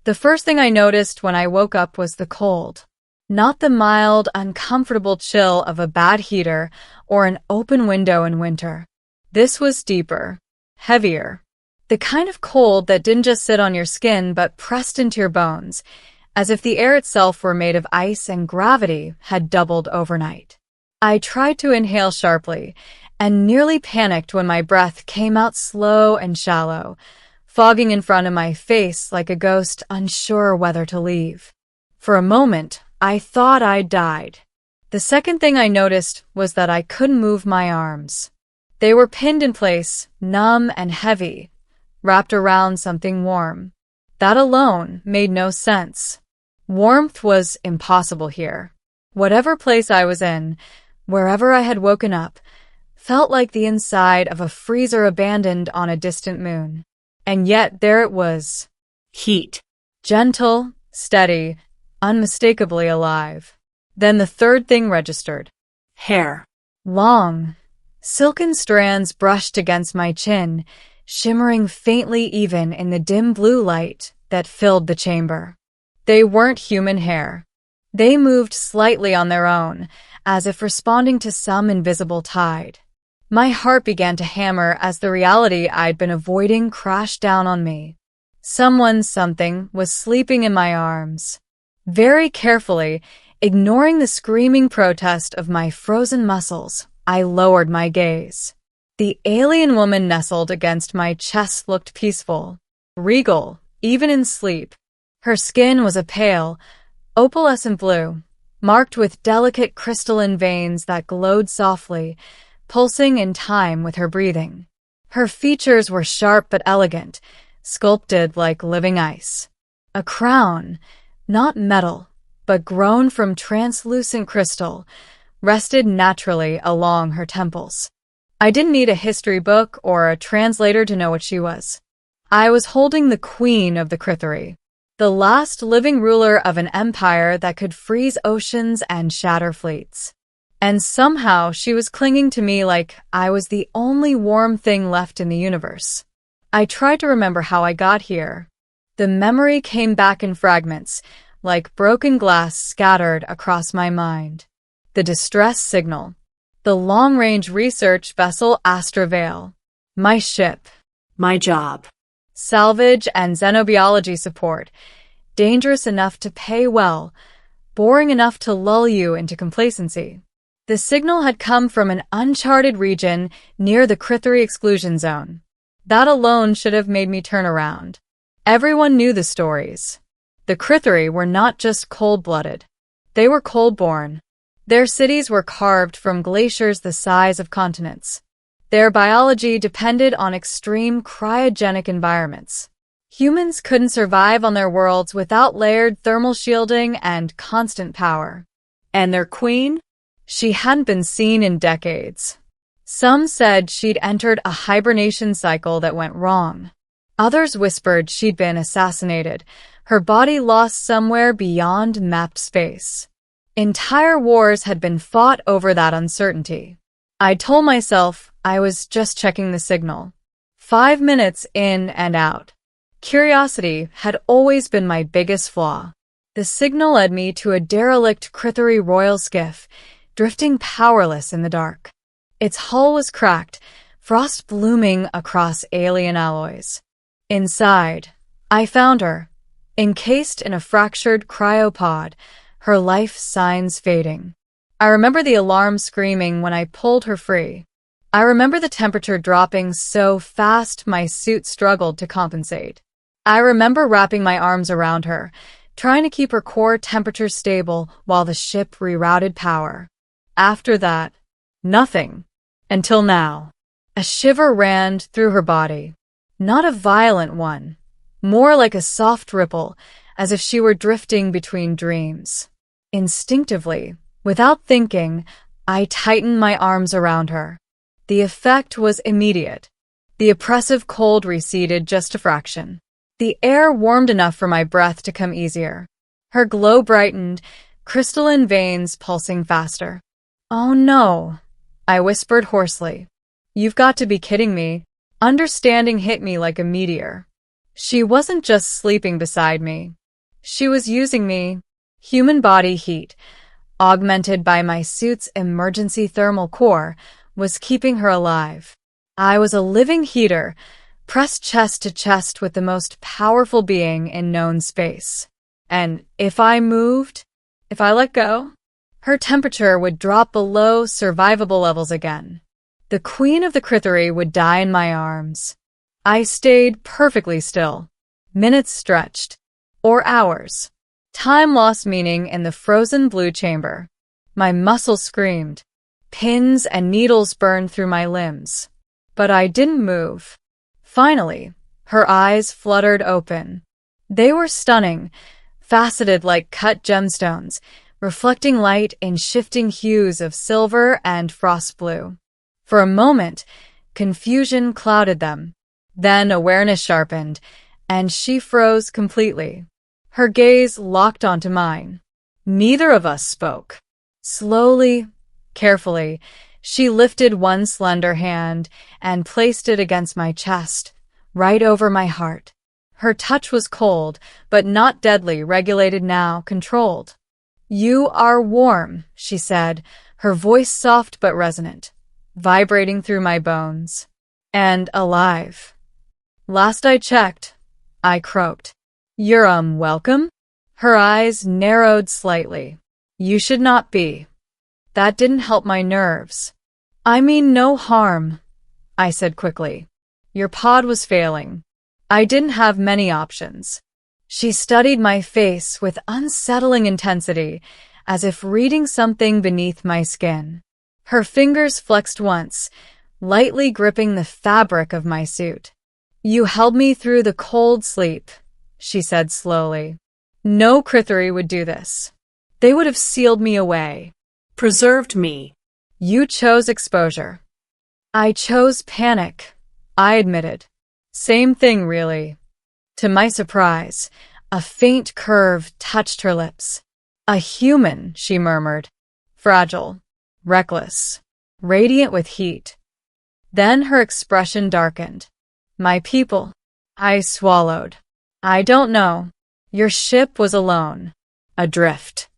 The first thing I noticed when I woke up was the cold. Not the mild, uncomfortable chill of a bad heater or an open window in winter. This was deeper, heavier. The kind of cold that didn't just sit on your skin but pressed into your bones, as if the air itself were made of ice and gravity had doubled overnight. I tried to inhale sharply and nearly panicked when my breath came out slow and shallow, fogging in front of my face like a ghost unsure whether to leave. For a moment, I thought I'd died. The second thing I noticed was that I couldn't move my arms. They were pinned in place, numb and heavy, wrapped around something warm. That alone made no sense. Warmth was impossible here. Whatever place I was in, wherever I had woken up, felt like the inside of a freezer abandoned on a distant moon. And yet there it was. Heat. Gentle, steady, unmistakably alive. Then the third thing registered. Hair. Long, silken strands brushed against my chin, shimmering faintly even in the dim blue light that filled the chamber. They weren't human hair. They moved slightly on their own, as if responding to some invisible tide. My heart began to hammer as the reality I'd been avoiding crashed down on me. Something was sleeping in my arms. Very carefully, ignoring the screaming protest of my frozen muscles, I lowered my gaze. The alien woman nestled against my chest looked peaceful, regal, even in sleep. Her skin was a pale, opalescent blue, marked with delicate crystalline veins that glowed softly, pulsing in time with her breathing. Her features were sharp but elegant, sculpted like living ice. A crown, not metal, but grown from translucent crystal, rested naturally along her temples. I didn't need a history book or a translator to know what she was. I was holding the queen of the Critheri, the last living ruler of an empire that could freeze oceans and shatter fleets. And somehow she was clinging to me like I was the only warm thing left in the universe. I tried to remember how I got here. The memory came back in fragments, like broken glass scattered across my mind. The distress signal. The long-range research vessel Astra Vale. My ship. My job. Salvage and xenobiology support. Dangerous enough to pay well, boring enough to lull you into complacency. The signal had come from an uncharted region near the Critheri exclusion zone. That alone should have made me turn around. Everyone knew the stories. The Critheri were not just cold-blooded. They were cold-born. Their cities were carved from glaciers the size of continents. Their biology depended on extreme cryogenic environments. Humans couldn't survive on their worlds without layered thermal shielding and constant power. And their queen? She hadn't been seen in decades. Some said she'd entered a hibernation cycle that went wrong. Others whispered she'd been assassinated, her body lost somewhere beyond mapped space. Entire wars had been fought over that uncertainty. I told myself I was just checking the signal. 5 minutes in and out. Curiosity had always been my biggest flaw. The signal led me to a derelict Critheri royal skiff, drifting powerless in the dark. Its hull was cracked, frost blooming across alien alloys. Inside, I found her, encased in a fractured cryopod, her life signs fading. I remember the alarm screaming when I pulled her free. I remember the temperature dropping so fast my suit struggled to compensate. I remember wrapping my arms around her, trying to keep her core temperature stable while the ship rerouted power. After that, nothing. Until now. A shiver ran through her body. Not a violent one. More like a soft ripple, as if she were drifting between dreams. Instinctively, without thinking, I tightened my arms around her. The effect was immediate. The oppressive cold receded just a fraction. The air warmed enough for my breath to come easier. Her glow brightened, crystalline veins pulsing faster. "Oh no," I whispered hoarsely. "You've got to be kidding me." Understanding hit me like a meteor. She wasn't just sleeping beside me. She was using me. Human body heat, augmented by my suit's emergency thermal core, was keeping her alive. I was a living heater, pressed chest to chest with the most powerful being in known space. And if I moved, if I let go, her temperature would drop below survivable levels again. The queen of the Critheri would die in my arms. I stayed perfectly still. Minutes stretched. Or hours. Time lost meaning in the frozen blue chamber. My muscles screamed. Pins and needles burned through my limbs. But I didn't move. Finally, her eyes fluttered open. They were stunning, faceted like cut gemstones, reflecting light in shifting hues of silver and frost blue. For a moment, confusion clouded them. Then awareness sharpened, and she froze completely. Her gaze locked onto mine. Neither of us spoke. Slowly, carefully, she lifted one slender hand and placed it against my chest, right over my heart. Her touch was cold, but not deadly, regulated now, controlled. "You are warm," she said, her voice soft but resonant, vibrating through my bones. "And alive." "Last I checked," I croaked. "You're welcome?" Her eyes narrowed slightly. "You should not be." That didn't help my nerves. "I mean no harm," I said quickly. "Your pod was failing. I didn't have many options." She studied my face with unsettling intensity, as if reading something beneath my skin. Her fingers flexed once, lightly gripping the fabric of my suit. "You held me through the cold sleep," she said slowly. "No Critheri would do this. They would have sealed me away. Preserved me. You chose exposure." "I chose panic," I admitted. "Same thing, really." To my surprise, a faint curve touched her lips. "A human," she murmured. "Fragile, reckless, radiant with heat." Then her expression darkened. "My people." I swallowed. "I don't know. Your ship was alone. Adrift."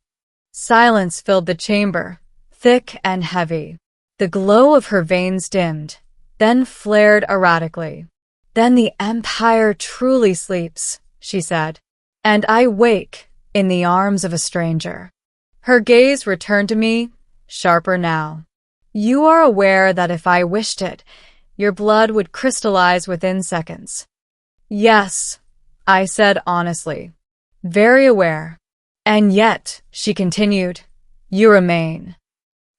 Silence filled the chamber, thick and heavy. The glow of her veins dimmed, then flared erratically. "Then the Empire truly sleeps," she said. "And I wake in the arms of a stranger." Her gaze returned to me, sharper now. "You are aware that if I wished it, your blood would crystallize within seconds." "Yes," I said honestly. "Very aware." "And yet," she continued, "you remain."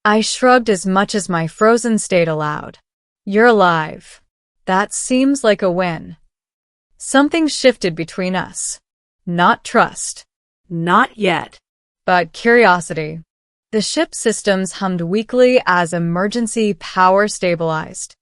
I shrugged as much as my frozen state allowed. "You're alive. That seems like a win." Something shifted between us. Not trust. Not yet. But curiosity. The ship's systems hummed weakly as emergency power stabilized.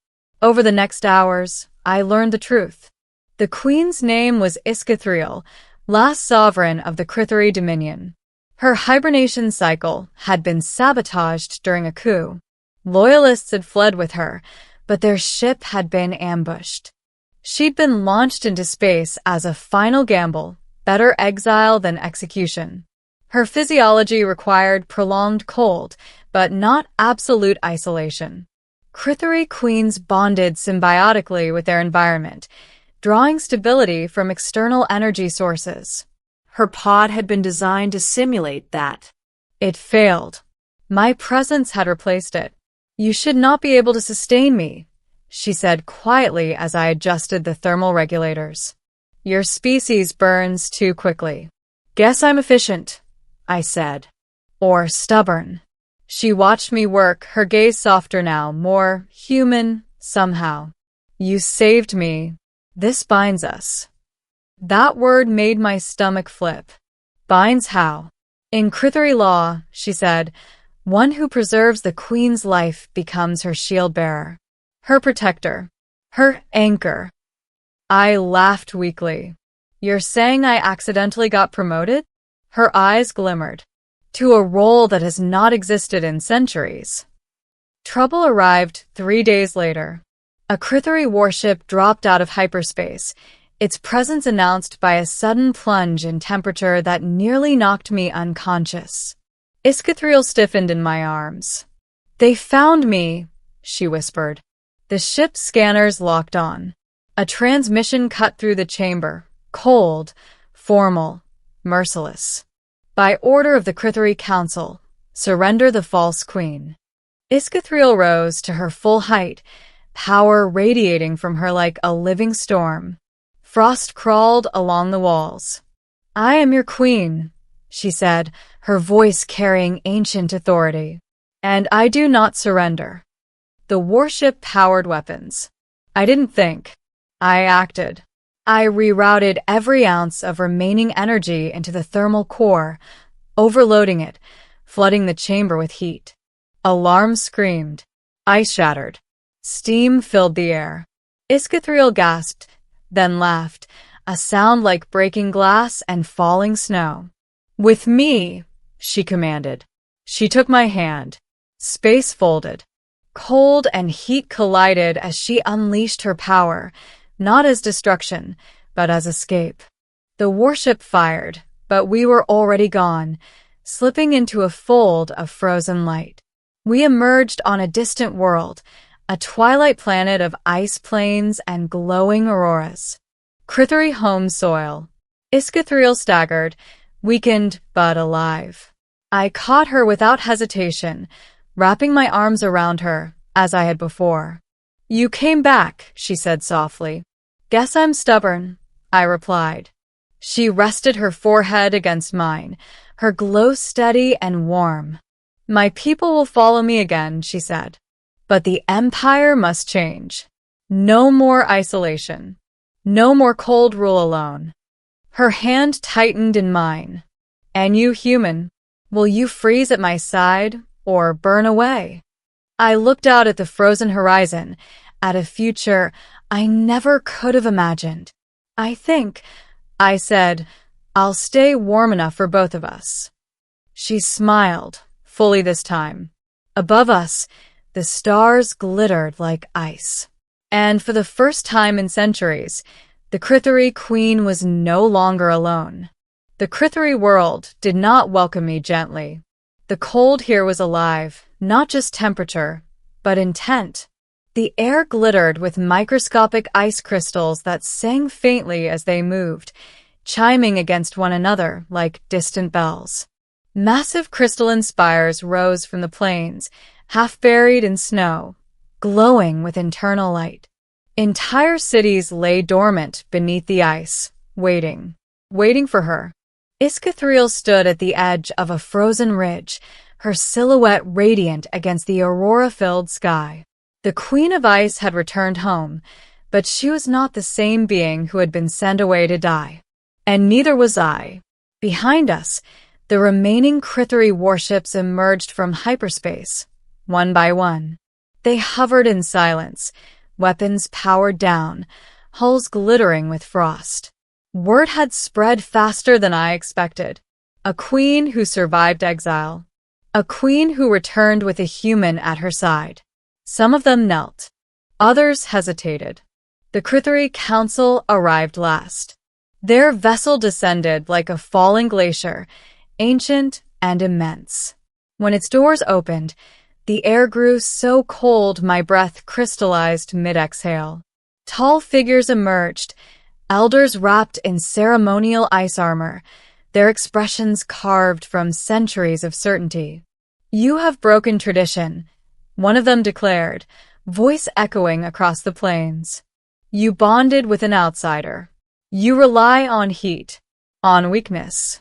Over the next hours, I learned the truth. The Queen's name was Iskathriel, last sovereign of the Critheri Dominion. Her hibernation cycle had been sabotaged during a coup. Loyalists had fled with her, but their ship had been ambushed. She'd been launched into space as a final gamble, better exile than execution. Her physiology required prolonged cold, but not absolute isolation. Critheri queens bonded symbiotically with their environment, drawing stability from external energy sources. Her pod had been designed to simulate that. It failed. My presence had replaced it. "You should not be able to sustain me," she said quietly as I adjusted the thermal regulators. "Your species burns too quickly." "Guess I'm efficient," I said. "Or stubborn." She watched me work, her gaze softer now, more human, somehow. "You saved me. This binds us." That word made my stomach flip. "Binds how?" "In Critheri law," she said, "one who preserves the Queen's life becomes her shield-bearer. Her protector. Her anchor." I laughed weakly. "You're saying I accidentally got promoted?" Her eyes glimmered. "To a role that has not existed in centuries." Trouble arrived 3 days later. A Critheri warship dropped out of hyperspace, its presence announced by a sudden plunge in temperature that nearly knocked me unconscious. Iskithriel stiffened in my arms. "They found me," she whispered. The ship's scanners locked on. A transmission cut through the chamber, cold, formal, merciless. "By order of the Critheri Council, surrender the false queen." Iskithriel rose to her full height, power radiating from her like a living storm. Frost crawled along the walls. "I am your queen," she said, her voice carrying ancient authority. "And I do not surrender." The warship powered weapons. I didn't think. I acted. I rerouted every ounce of remaining energy into the thermal core, overloading it, flooding the chamber with heat. Alarms screamed. Ice shattered. Steam filled the air. Iskithriel gasped, then laughed, a sound like breaking glass and falling snow. "With me," she commanded. She took my hand. Space folded. Cold and heat collided as she unleashed her power, not as destruction, but as escape. The warship fired, but we were already gone, slipping into a fold of frozen light. We emerged on a distant world, a twilight planet of ice plains and glowing auroras. Critheri home soil. Iskithriel staggered, weakened but alive. I caught her without hesitation, wrapping my arms around her, as I had before. "You came back," she said softly. "Guess I'm stubborn," I replied. She rested her forehead against mine, her glow steady and warm. "My people will follow me again," she said. "But the empire must change. No more isolation. No more cold rule alone." Her hand tightened in mine. "And you, human, will you freeze at my side or burn away?" I looked out at the frozen horizon, at a future I never could have imagined. "I think," I said, "I'll stay warm enough for both of us." She smiled, fully this time. Above us, the stars glittered like ice. And for the first time in centuries, the Critheri Queen was no longer alone. The Critheri world did not welcome me gently. The cold here was alive, not just temperature, but intent. The air glittered with microscopic ice crystals that sang faintly as they moved, chiming against one another like distant bells. Massive crystalline spires rose from the plains, half buried in snow, glowing with internal light. Entire cities lay dormant beneath the ice, waiting for her. Iskithriel stood at the edge of a frozen ridge, her silhouette radiant against the aurora-filled sky. The Queen of Ice had returned home, but she was not the same being who had been sent away to die. And neither was I. Behind us, the remaining Critheri warships emerged from hyperspace, one by one. They hovered in silence, weapons powered down, hulls glittering with frost. Word had spread faster than I expected. A queen who survived exile. A queen who returned with a human at her side. Some of them knelt. Others hesitated. The Critheri Council arrived last. Their vessel descended like a falling glacier, ancient and immense. When its doors opened, the air grew so cold my breath crystallized mid-exhale. Tall figures emerged, elders wrapped in ceremonial ice armor, their expressions carved from centuries of certainty. "You have broken tradition," one of them declared, voice echoing across the plains. "You bonded with an outsider. You rely on heat, on weakness."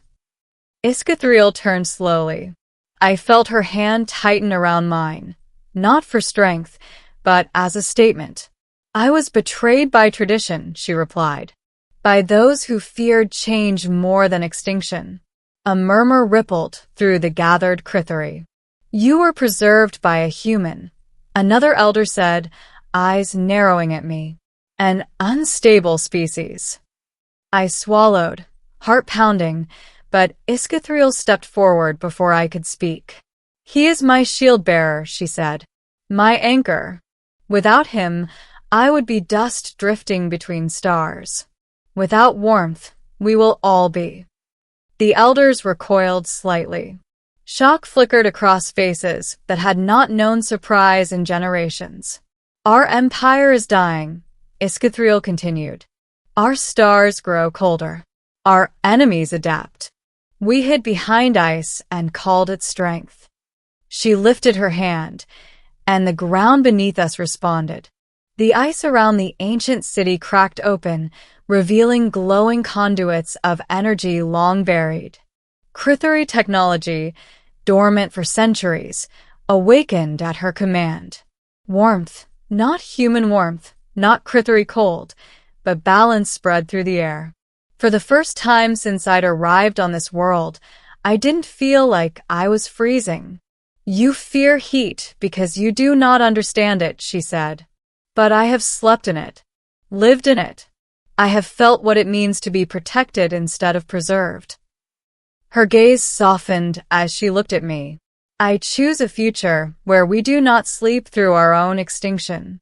Iskithriel turned slowly. I felt her hand tighten around mine, not for strength, but as a statement. "I was betrayed by tradition," she replied. "By those who feared change more than extinction." A murmur rippled through the gathered Critheri. "You were preserved by a human," another elder said, eyes narrowing at me. "An unstable species." I swallowed, heart pounding, but Iskithriel stepped forward before I could speak. "He is my shield-bearer," she said. "My anchor. Without him, I would be dust drifting between stars." Without warmth, we will all be. The elders recoiled slightly. Shock flickered across faces that had not known surprise in generations. Our empire is dying, Iskithriel continued. Our stars grow colder. Our enemies adapt. We hid behind ice and called it strength. She lifted her hand, and the ground beneath us responded. The ice around the ancient city cracked open, revealing glowing conduits of energy long buried. Crithari technology, dormant for centuries, awakened at her command. Warmth, not human warmth, not Crithari cold, but balance spread through the air. For the first time since I'd arrived on this world, I didn't feel like I was freezing. You fear heat because you do not understand it, she said. But I have slept in it, lived in it. I have felt what it means to be protected instead of preserved. Her gaze softened as she looked at me. I choose a future where we do not sleep through our own extinction.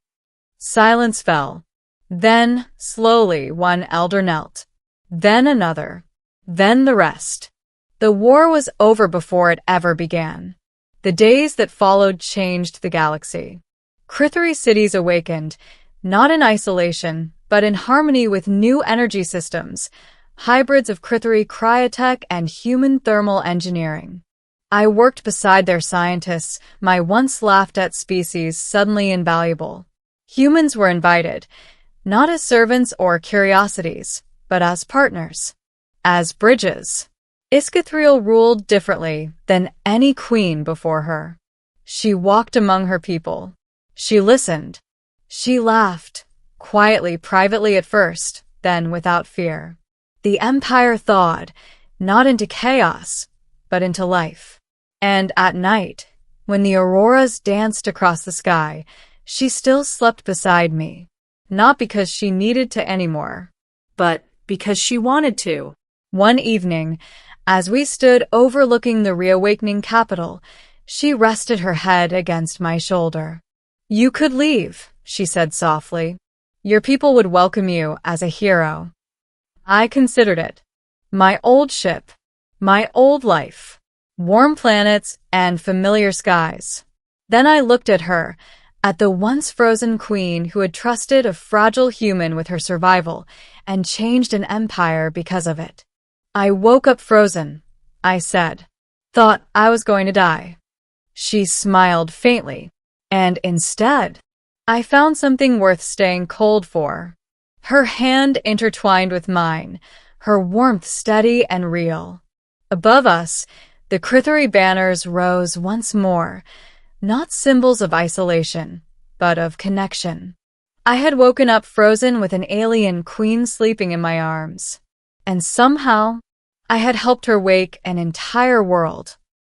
Silence fell. Then, slowly, one elder knelt. Then another. Then the rest. The war was over before it ever began. The days that followed changed the galaxy. Crithari cities awakened, not in isolation, but in harmony with new energy systems, hybrids of Crithari cryotech and human thermal engineering. I worked beside their scientists, my once laughed-at species suddenly invaluable. Humans were invited, not as servants or curiosities, but as partners, as bridges. Iskithriel ruled differently than any queen before her. She walked among her people. She listened. She laughed, quietly, privately at first, then without fear. The empire thawed, not into chaos, but into life. And at night, when the auroras danced across the sky, she still slept beside me. Not because she needed to anymore, but because she wanted to. One evening, as we stood overlooking the reawakening capital, she rested her head against my shoulder. You could leave, she said softly. Your people would welcome you as a hero. I considered it. My old ship, my old life, warm planets and familiar skies. Then I looked at her, at the once frozen queen who had trusted a fragile human with her survival and changed an empire because of it. I woke up frozen, I said. Thought I was going to die. She smiled faintly, and instead, I found something worth staying cold for. Her hand intertwined with mine, her warmth steady and real. Above us, the Crithari banners rose once more, not symbols of isolation, but of connection. I had woken up frozen with an alien queen sleeping in my arms. And somehow, I had helped her wake an entire world.